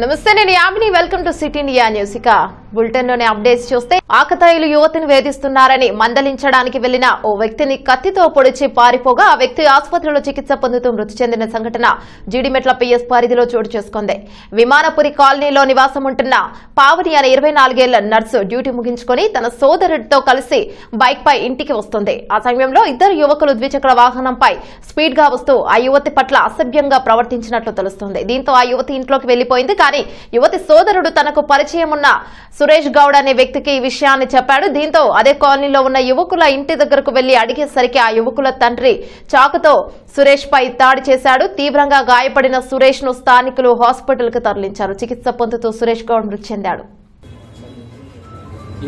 నమస్తే, నేను Yamini. Welcome to city India news. ఇక బులెటిన్ లోని అప్డేట్స్ చూస్తే, ఆకతాయిలు యువతిని వేధిస్తున్నారని మందలించడానికి వెళ్లిన ఓ వ్యక్తిని కత్తితో పొడిచి పారిపోగా ఆ వ్యక్తి ఆసుపత్రిలో చికిత్స పొందుతూ మృతి చెందిన సంఘటన జీడిమెట్ల పిఎస్ పరిధిలో చోటు చేసుకుంది. విమానపురి కాలనీలో నివాసం ఉంటున్న పావని అనే 24 ఏళ్ల నర్సు డ్యూటీ ముగించుకుని తన సోదరుడితో కలిసి బైక్ పై ఇంటికి వస్తుంది. ఆ సమయంలో ఇద్దరు యువకులు ద్విచక్ర వాహనంపై స్పీడ్ గా వస్తూ ఆ యువతి పట్ల అసభ్యంగా ప్రవర్తించినట్లు తెలుస్తుంది. దీంతో ఆ యువతి ఇంట్లోకి వెళ్లిపోయింది. కానీ యువతి సోదరుడు తనకు పరిచయం ఉన్న సురేష్ గౌడ్ అనే వ్యక్తికి ఈ విషయాన్ని చెప్పాడు. దీంతో అదే కాలనీలో ఉన్న యువకుల ఇంటి దగ్గరకు వెళ్లి అడిగేసరికి ఆ యువకుల తండ్రి చాకుతో సురేష్ పై దాడి చేశాడు. తీవ్రంగా గాయపడిన సురేష్ ను స్థానికులు హాస్పిటల్ కు తరలించారు. చికిత్స పొందుతూ సురేష్ గౌడ్ మృతి చెందాడు.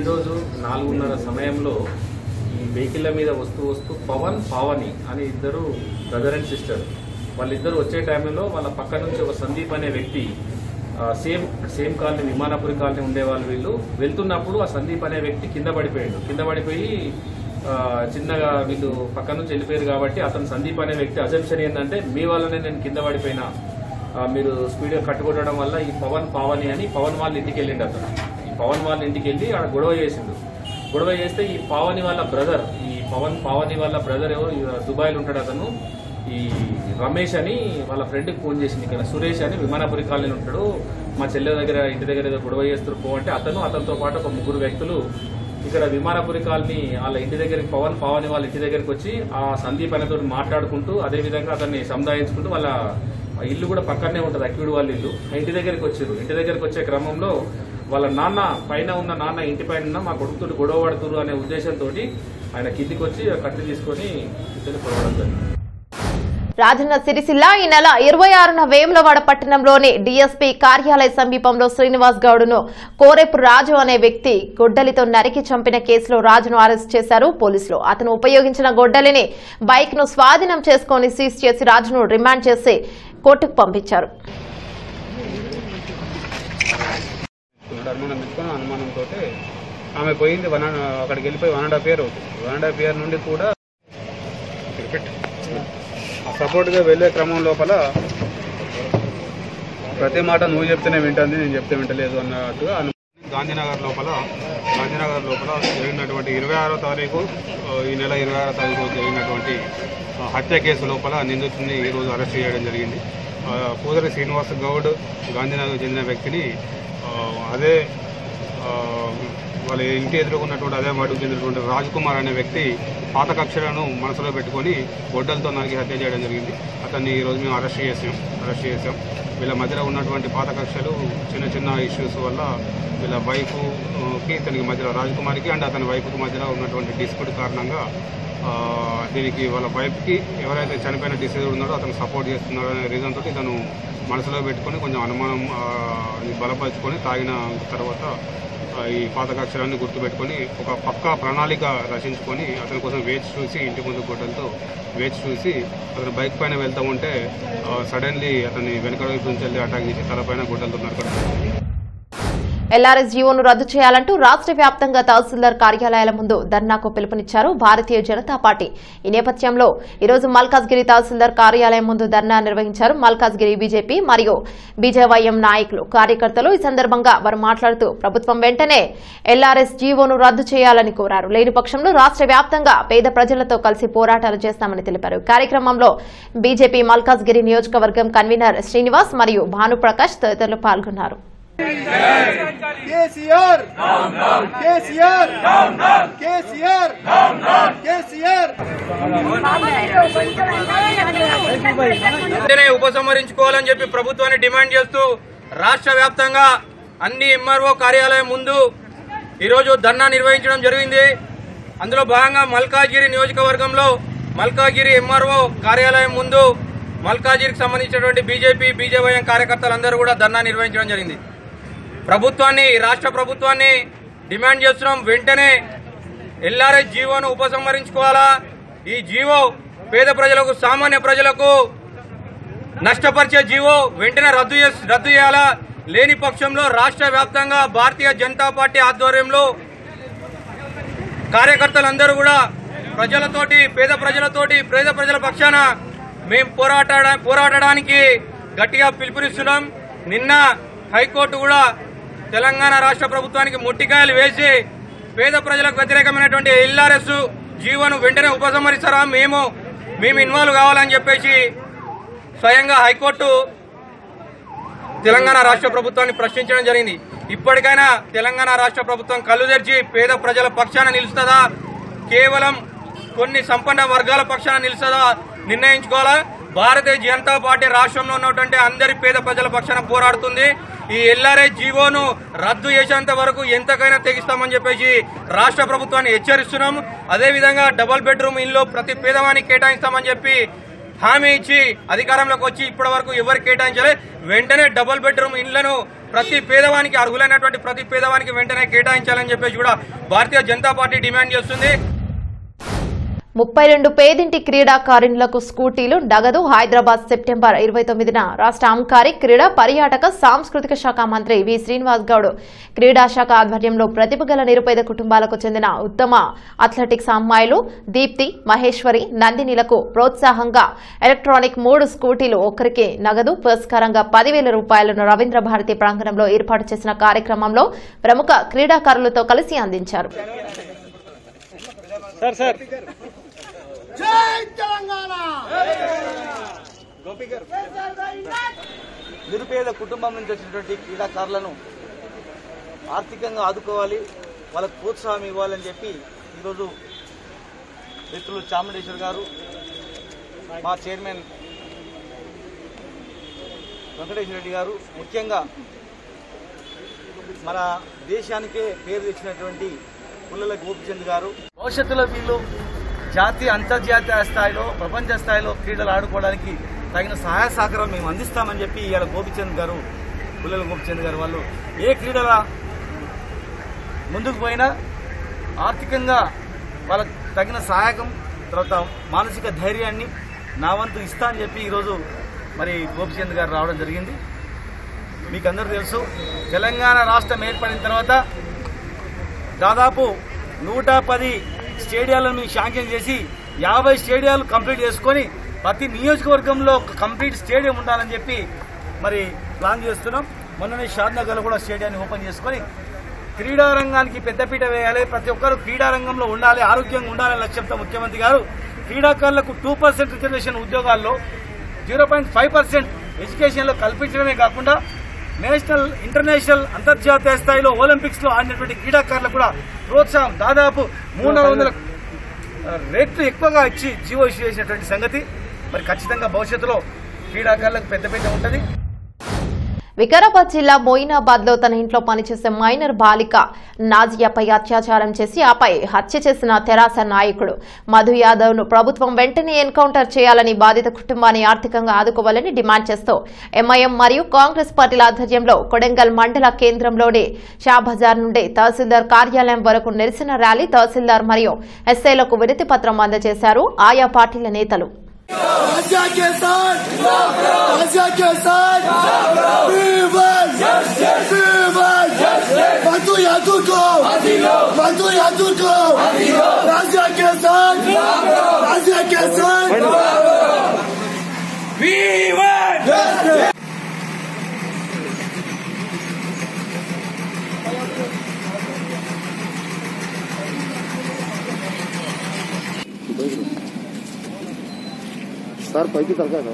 ఈరోజు 4:30 సమయంలో ఈ వెహికల్ మీద వస్తూ పవన్ పావని అని ఇద్దరు బ్రదర్ అండ్ సిస్టర్, వాళ్ళిద్దరు వచ్చే టైంలో వాళ్ళ పక్క నుంచి ఒక సందీప్ అనే వ్యక్తి సేమ్ కాలనీ, విమానపురి కాలనీ ఉండేవాళ్ళు. వీళ్ళు వెళ్తున్నప్పుడు ఆ సందీప్ అనే వ్యక్తి కింద పడిపోయి చిన్నగా వీళ్ళు పక్క నుంచి వెళ్ళిపోయారు. కాబట్టి అతను సందీప్ అనే వ్యక్తి అజంప్షన్ ఏంటంటే, మీ వల్లనే నేను కింద పడిపోయినా, మీరు స్పీడ్గా కట్టుకోవడం వల్ల ఈ పవన్ పావని అని పవన్ వాళ్ళ ఇంటికి వెళ్ళిండు. అతను ఈ పవన్ వాళ్ళ ఇంటికి వెళ్ళి ఆడ గొడవ చేస్తే ఈ పావని వాళ్ళ బ్రదర్, ఈ పావని వాళ్ళ బ్రదర్ ఎవరు, దుబాయ్లో ఉంటాడు అతను, ఈ రమేష్ అని వాళ్ళ ఫ్రెండ్కి ఫోన్ చేసింది. ఇక్కడ సురేష్ అని విమానపురి కాలనీలో ఉంటాడు, మా చెల్లె దగ్గర ఇంటి దగ్గర ఏదో గొడవ చేస్తారు పో అంటే అతనితో పాటు ఒక 3 వ్యక్తులు ఇక్కడ విమానపురి కాలనీ వాళ్ళ ఇంటి దగ్గరికి, పావని వాళ్ళ ఇంటి దగ్గరికి వచ్చి ఆ సందీప్ అనేతో మాట్లాడుకుంటూ, అదేవిధంగా అతన్ని సముదాయించుకుంటూ, వాళ్ళ ఇల్లు కూడా పక్కనే ఉంటుంది, అక్యూడ్ వాళ్ళ ఇల్లు. ఇంటి దగ్గరికి వచ్చారు. ఇంటి దగ్గరికి వచ్చే క్రమంలో వాళ్ళ నాన్న పైన ఉన్న నాన్న ఇంటి పైన ఉన్న మా కొడుకుతో గొడవ పడుతురు అనే ఉద్దేశంతో ఆయన కిందికి వచ్చి కత్తి తీసుకొని ఇద్దరు పొడవడం జరిగింది. రాజన్న సిరిసిల్ల ఈ నెల 26న వేములవాడ పట్టణంలోని డీఎస్పీ కార్యాలయ సమీపంలో శ్రీనివాస్ గౌడ్ను కోరెపు రాజు అనే వ్యక్తి గొడ్డలితో నరికి చంపిన కేసులో రాజును అరెస్ట్ చేశారు పోలీసులు. అతను ఉపయోగించిన గొడ్డలిని బైక్ ను స్వాధీనం చేసుకుని సీజ్ చేసి రాజును రిమాండ్ చేసి కోర్టుకు పంపించారు. అనుమానంతో ఆమె పోయింది. అక్కడికి వెళ్ళిపోయి 1.5 year అవుతుంది. 1.5 year నుండి కూడా సపోర్ట్గా వెళ్లే క్రమం లోపల ప్రతి మాట నువ్వు చెప్తేనే వింటుంది, నేను చెప్తే వింటలేదు అన్నట్టుగా గాంధీనగర్ లోపల జరిగినటువంటి 26వ తారీఖు, ఈ నెల 26వ తారీఖు జరిగినటువంటి హత్య కేసు లోపల నిందితుడిని ఈరోజు అరెస్ట్ చేయడం జరిగింది. పూదరి శ్రీనివాస్ గౌడ్ గాంధీనగర్ చెందిన వ్యక్తిని అదే వాళ్ళ ఇంటి ఎదుర్కొన్నటువంటి అదే వాటికి చెందినటువంటి రాజ్ కుమార్ అనే వ్యక్తి పాత కక్షలను మనసులో పెట్టుకొని గొడ్డలతో నరికి హత్య చేయడం జరిగింది. అతన్ని ఈరోజు మేము అరెస్ట్ చేసాం. వీళ్ళ మధ్యలో ఉన్నటువంటి పాత కక్షలు చిన్న ఇష్యూస్ వల్ల వీళ్ళ వైఫ్కి ఇతనికి మధ్యలో రాజ్ కుమార్కి అండ్ అతని వైఫ్కి మధ్యలో ఉన్నటువంటి డిస్ప్యూట్ కారణంగా దీనికి వాళ్ళ వైఫ్కి ఎవరైతే చనిపోయిన డిసీజ్ ఉన్నాడో అతను సపోర్ట్ చేస్తున్నాడో అనే రీజన్ తోటి ఇతను మనసులో పెట్టుకొని కొంచెం అనుమానం బలపరుచుకొని తాగిన తర్వాత ఈ పాత కక్షరాన్ని గుర్తుపెట్టుకొని ఒక పక్కా ప్రణాళిక రచించుకొని అతని కోసం వేచి చూసి, ఇంటి ముందు గొడ్డలతో వేచి చూసి అతను బైక్ పైన వెళ్తూ ఉంటే సడన్లీ అతన్ని వెనక వైపు నుంచి వెళ్ళి అటాక్ చేసి తలపైన గొడ్డలతో నరకడం. ఎల్ఆర్ఎస్ జీవోను రద్దు చేయాలంటూ రాష్ట్ర వ్యాప్తంగా తహసీల్దార్ కార్యాలయాల ముందు ధర్నాకు పిలుపునిచ్చారు భారతీయ జనతా పార్టీ. ఈ నేపథ్యంలో ఈరోజు మల్కాజ్గిరి తహసీల్దార్ కార్యాలయం ముందు ధర్నా నిర్వహించారు మల్కాజ్గిరి బీజేపీ మరియు బీజేవైఎం నాయకులు, కార్యకర్తలు. ఈ సందర్భంగా వారు మాట్లాడుతూ ప్రభుత్వం వెంటనే ఎల్ఆర్ఎస్ జీవోను రద్దు చేయాలని కోరారు. లేని పక్షంలో రాష్ట్ర వ్యాప్తంగా పేద ప్రజలతో కలిసి పోరాటాలు చేస్తామని తెలిపారు. కార్యక్రమంలో బీజేపీ మల్కాజ్గిరి నియోజకవర్గం కన్వీనర్ శ్రీనివాస్ మరియు భానుప్రకాష్ తదితరులు పాల్గొన్నారు. ఉపసంహరించుకోవాలని చెప్పి ప్రభుత్వాన్ని డిమాండ్ చేస్తూ రాష్ట్ర వ్యాప్తంగా అన్ని ఎంఆర్ఓ కార్యాలయం ముందు ఈరోజు ధర్నా నిర్వహించడం జరిగింది. అందులో భాగంగా మల్కాజ్గిరి నియోజకవర్గంలో మల్కాజ్గిరి ఎంఆర్ఓ కార్యాలయం ముందు మల్కాజ్గిరికి సంబంధించినటువంటి బీజేపీ బీజేవైఎం కార్యకర్తలందరూ కూడా ధర్నా నిర్వహించడం జరిగింది. రాష్ట్ర ప్రభుత్వాన్ని డిమాండ్ చేస్తున్నాం, వెంటనే ఎల్ఆర్ఎస్ జీవోను ఉపసంహరించుకోవాలా. ఈ జీవో పేద ప్రజలకు, సామాన్య ప్రజలకు నష్టపరిచే జీవో వెంటనే రద్దు చేయాలా. లేని పక్షంలో రాష్ట్ర వ్యాప్తంగా భారతీయ జనతా పార్టీ ఆధ్వర్యంలో కార్యకర్తలందరూ కూడా ప్రజలతోటి, పేద ప్రజల పక్షాన మేము పోరాడడానికి గట్టిగా పిలుపునిస్తున్నాం. నిన్న హైకోర్టు కూడా తెలంగాణ రాష్ట్ర ప్రభుత్వానికి మొట్టికాయలు వేసి పేద ప్రజలకు వ్యతిరేకమైనటువంటి ఎల్ఆర్ఎస్ జీవోను వెంటనే ఉపసంహరిస్తారా, మేము ఇన్వాల్వ్ కావాలని చెప్పేసి స్వయంగా హైకోర్టు తెలంగాణ రాష్ట్ర ప్రభుత్వాన్ని ప్రశ్నించడం జరిగింది. ఇప్పటికైనా తెలంగాణ రాష్ట్ర ప్రభుత్వం కళ్ళు తెరిచి పేద ప్రజల పక్షాన నిలుస్తుందా, కేవలం కొన్ని సంపన్న వర్గాల పక్షాన నిలుస్తుందా నిర్ణయించుకోవాలా. భారతీయ జనతా పార్టీ రాష్ట్రంలో ఉన్నటువంటి అందరి పేద ప్రజల పక్షాన పోరాడుతుంది. ఈ ఎల్ఆర్ఎస్ జీవోను రద్దు చేసేంత వరకు ఎంతకైనా తెగిస్తామని చెప్పేసి రాష్ట్ర ప్రభుత్వాన్ని హెచ్చరిస్తున్నాం. అదేవిధంగా డబుల్ బెడ్రూమ్ ఇల్లు ప్రతి పేదవానికి కేటాయిస్తామని చెప్పి హామీ ఇచ్చి అధికారంలోకి వచ్చి ఇప్పటి వరకు ఎవరు కేటాయించలే. వెంటనే డబుల్ బెడ్రూమ్ ఇళ్లను ప్రతి పేదవానికి, అర్హులైనటువంటి ప్రతి పేదవానికి వెంటనే కేటాయించాలని చెప్పేసి కూడా భారతీయ జనతా పార్టీ డిమాండ్ చేస్తుంది. 32 పేదింటి క్రీడాకారిణులకు స్కూటీలు నగదు. హైదరాబాద్ సెప్టెంబర్ 29న రాష్ట్ర అంకారీ క్రీడా పర్యాటక సాంస్కృతిక శాఖ మంత్రి వి శ్రీనివాస్ గౌడ్ క్రీడా శాఖ ఆధ్వర్యంలో ప్రతిభ గల నిరుపేద కుటుంబాలకు చెందిన ఉత్తమ అథ్లెటిక్స్ అమ్మాయిలు దీప్తి, మహేశ్వరి, నందినిలకు ప్రోత్సాహంగా ఎలక్ట్రానిక్ 3 స్కూటీలు ఒక్కరికి నగదు పురస్కారంగా 10,000 రూపాయలను రవీంద్ర భారతి ప్రాంగణంలో ఏర్పాటు చేసిన కార్యక్రమంలో ప్రముఖ క్రీడాకారులతో కలిసి అందించారు. నిరుపేద కుటుంబం నుంచి వచ్చినటువంటి క్రీడాకారులను ఆర్థికంగా ఆదుకోవాలి, వాళ్ళకు ప్రోత్సాహం ఇవ్వాలని చెప్పి ఈరోజు మిత్రులు చాముండేశ్వర్ గారు, మా చైర్మన్ వెంకటేశ్వర రెడ్డి గారు, ముఖ్యంగా మన దేశానికే పేరు తెచ్చినటువంటి పుల్లల గోపిచంద్ గారు, భవిష్యత్తులో వీళ్ళు జాతీయ అంతర్జాతీయ స్థాయిలో ప్రపంచ స్థాయిలో క్రీడలు ఆడుకోవడానికి తగిన సహాయ సహకారం మేము అందిస్తామని చెప్పి ఇవాళ గోపిచంద్ గారు, పుల్లల గోపిచంద్ గారు వాళ్ళు ఏ క్రీడల ముందుకు పోయినా ఆర్థికంగా వాళ్ళకు తగిన సహాయకం, తర్వాత మానసిక ధైర్యాన్ని నా వంతు ఇస్తా అని చెప్పి ఈరోజు మరి గోపిచంద్ గారు రావడం జరిగింది. మీకు అందరూ తెలుసు, తెలంగాణ రాష్ట్రం ఏర్పడిన తర్వాత దాదాపు 110 స్టేడియాలను మేము శాంక్షన్ చేసి 50 స్టేడియాలు కంప్లీట్ చేసుకొని ప్రతి నియోజకవర్గంలో కంప్లీట్ స్టేడియం ఉండాలని చెప్పి మరి ప్లాన్ చేస్తున్నాం. మొన్ననే షాద్నగర్లో కూడా స్టేడియాన్ని ఓపెన్ చేసుకొని క్రీడా రంగానికి పెద్దపీట వేయాలి, ప్రతి ఒక్కరు క్రీడా రంగంలో ఉండాలి, ఆరోగ్యంగా ఉండాలనే లక్ష్యంతో ముఖ్యమంత్రి గారు క్రీడాకారులకు 2% రిజర్వేషన్ ఉద్యోగాల్లో 0.5% ఎడ్యుకేషన్లో కల్పించడమే కాకుండా నేషనల్, ఇంటర్నేషనల్, అంతర్జాతీయ స్థాయిలో ఒలింపిక్స్ లో ఆడినటువంటి క్రీడాకారులకు కూడా ప్రోత్సాహం దాదాపు 300 రెట్లు ఎక్కువగా ఇచ్చి జీవో ఇష్యూ చేసినటువంటి సంగతి మరి ఖచ్చితంగా భవిష్యత్తులో క్రీడాకారులకు పెద్దపీట ఉంటుంది. వికారాబాద్ జిల్లా మోయినాబాద్ లో తన ఇంట్లో పనిచేసే మైనర్ బాలిక నాజియాపై అత్యాచారం చేసి ఆపై హత్య చేసిన తెరాస నాయకుడు మధు యాదవ్ ను ప్రభుత్వం వెంటనే ఎన్కౌంటర్ చేయాలని బాధిత కుటుంబాన్ని ఆర్థికంగా ఆదుకోవాలని డిమాండ్ చేస్తూ ఎంఐఎం మరియు కాంగ్రెస్ పార్టీల ఆధ్వర్యంలో కొడంగల్ మండల కేంద్రంలోని షాబజార్ నుండి తహసీల్దార్ కార్యాలయం వరకు నిరసన ర్యాలీ తహసీల్దార్ మరియు ఎస్ఐలకు వినతి పత్రం అందజేశారు ఆయా పార్టీల నేతలు. సార్ పైకి తగ్గ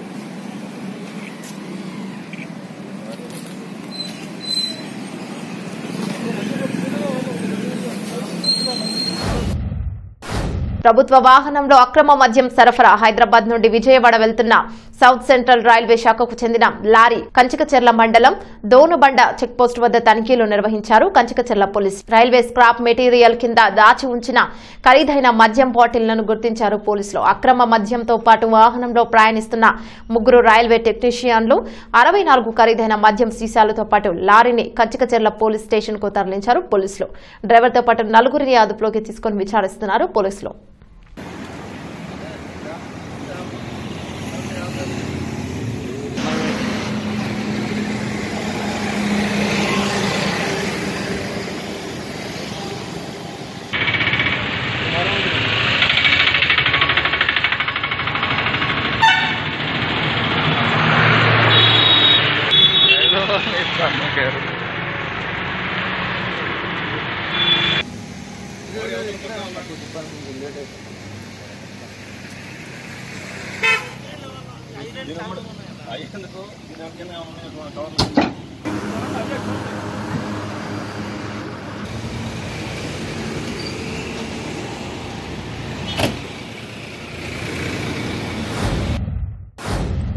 ప్రభుత్వ వాహనంలో అక్రమ మద్యం సరఫరా. హైదరాబాద్ నుండి విజయవాడ వెళ్తున్న సౌత్ సెంట్రల్ రైల్వే శాఖకు చెందిన లారీ కంచికచెర్ల మండలం దోనుబండ చెక్పోస్ట్ వద్ద తనిఖీలు నిర్వహించారు Kanchikacherla police. Railway scrap material కింద దాచి ఉంచిన ఖరీదైన మద్యం బాటిళ్లను గుర్తించారు పోలీసులు. అక్రమ మద్యంతో పాటు వాహనంలో ప్రయాణిస్తున్న 3 రైల్వే టెక్నీషియన్లు, 64 ఖరీదైన మద్యం సీసాలతో పాటు లారీని కంచికచెర్ల పోలీస్ స్టేషన్ కు తరలించారు పోలీసులు. డ్రైవర్తో పాటు 4గురిని అదుపులోకి తీసుకుని విచారిస్తున్నారు పోలీసులు. Quero.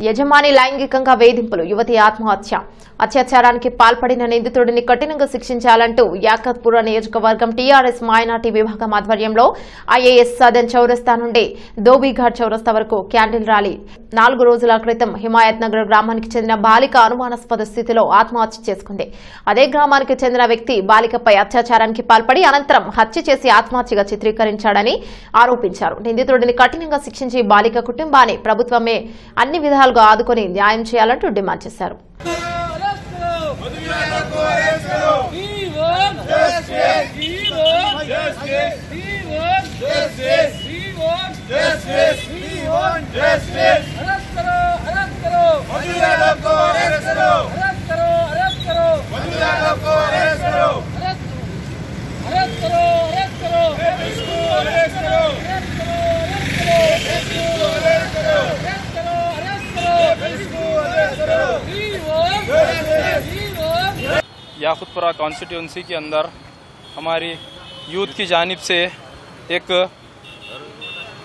యజమాని లైంగికంగా వేధింపులు, యువతి ఆత్మహత్య. అత్యాచారానికి పాల్పడిన నిందితుడిని కఠినంగా శిక్షించాలంటూ యాకత్పుర నియోజకవర్గం టీఆర్ఎస్ మైనార్టీ విభాగం ఆధ్వర్యంలో ఐఏఎస్ సదన్ చౌరస్తా నుండి ధోబీఘాట్ చౌరస్తా వరకు క్యాండిల్ ర్యాలీ. 4 రోజుల క్రితం హిమాయత్ నగర్ గ్రామానికి చెందిన బాలిక అనుమానాస్పద స్థితిలో ఆత్మహత్య చేసుకుంది. అదే గ్రామానికి చెందిన వ్యక్తి బాలికపై అత్యాచారానికి పాల్పడి అనంతరం హత్య చేసి ఆత్మహత్యగా చిత్రీకరించాడని ఆరోపించారు. నిందితుడిని కఠినంగా శిక్షించి బాలిక కుటుంబాన్ని ప్రభుత్వమే అన్ని విధాలుగా ఆదుకుని న్యాయం చేయాలంటూ డిమాండ్ చేశారు. याकुतपुरा कॉन्स्टिट्यूंसी के अंदर हमारी यूथ की जानिब से एक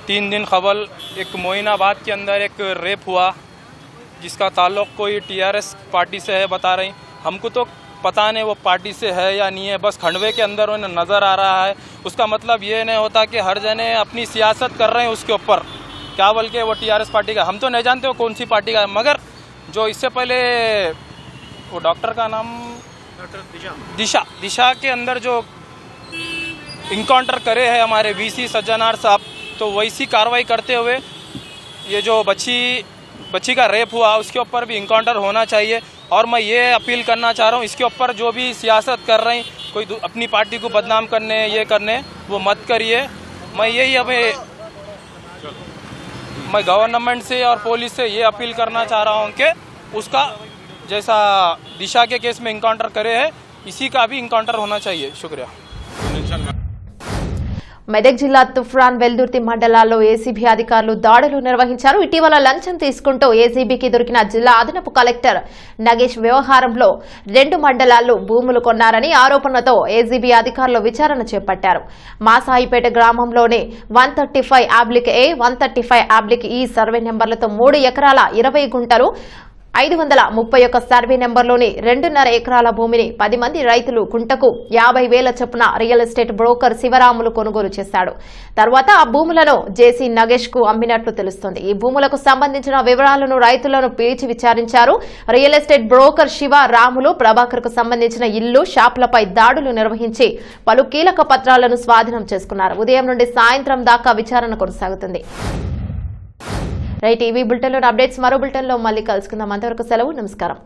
3 दिन कबल एक मोइनाबाद के अंदर एक रेप हुआ, जिसका ताल्लुक़ कोई टीआरएस पार्टी से है बता रही। हमको तो पता नहीं वो पार्टी से है या नहीं है, बस खंडवे के अंदर उन्हें नज़र आ रहा है। उसका मतलब ये नहीं होता कि हर जने अपनी सियासत कर रहे हैं उसके ऊपर, क्या बोल के वो टीआरएस पार्टी का। हम तो नहीं जानते वो कौन सी पार्टी का है, मगर जो इससे पहले वो डॉक्टर का नाम दिशा के अंदर जो इनकाउंटर करे हैं हमारे वीसी सज्जनार साहब, तो वैसी कार्रवाई करते हुए ये जो बच्ची का रेप हुआ उसके ऊपर भी इनकाउंटर होना चाहिए। और मैं ये अपील करना चाह रहा हूँ, इसके ऊपर जो भी सियासत कर रहे हैं, कोई अपनी पार्टी को बदनाम करने ये करने वो मत करिए। मैं यही मैं गवर्नमेंट से और पुलिस से ये अपील करना चाह रहा हूँ कि उसका जैसा दिशा के केस में इनकाउंटर करे है, इसी का भी इनकाउंटर होना चाहिए। शुक्रिया। మెదక్ జిల్లా తుఫ్రాన్ వెల్దుర్తి మండలాల్లో ఏసీబీ అధికారులు దాడులు నిర్వహించారు. ఇటీవల లంచం తీసుకుంటూ ఏసీబీకి దొరికిన జిల్లా అదనపు కలెక్టర్ నగేష్ వ్యవహారంలో 2 మండలాల్లో భూములు కొన్నారని ఆరోపణలతో ఏసీబీ అధికారులు విచారణ చేపట్టారు. మాసాయిపేట గ్రామంలోని 135/A 135/E సర్వే నెంబర్లతో 3 ఎకరాల 20 గుంటలు 531 సర్వే నెంబర్లోని 2.5 ఎకరాల భూమిని 10 మంది రైతులు కుంటకు 50,000 చొప్పున రియల్ ఎస్టేట్ బ్రోకర్ శివరాములు కొనుగోలు చేశాడు. తర్వాత ఆ భూములను జేసీ నగేష్ కు అమ్మినట్లు తెలుస్తోంది. ఈ భూములకు సంబంధించిన వివరాలను రైతులను పిలిచి విచారించారు. Real estate broker Sivaramulu Prabhakar కు సంబంధించిన ఇల్లు, షాపులపై దాడులు నిర్వహించి పలు కీలక పత్రాలను స్వాధీనం చేసుకున్నారు. ఉదయం నుండి సాయంత్రం దాకా విచారణ కొనసాగుతుంది. రైట్, టీవీ బులెటిన్లో అప్డేట్స్ మరో బులెటిన్లో మళ్ళీ కలుసుకుందాం. అంతవరకు సెలవు, నమస్కారం.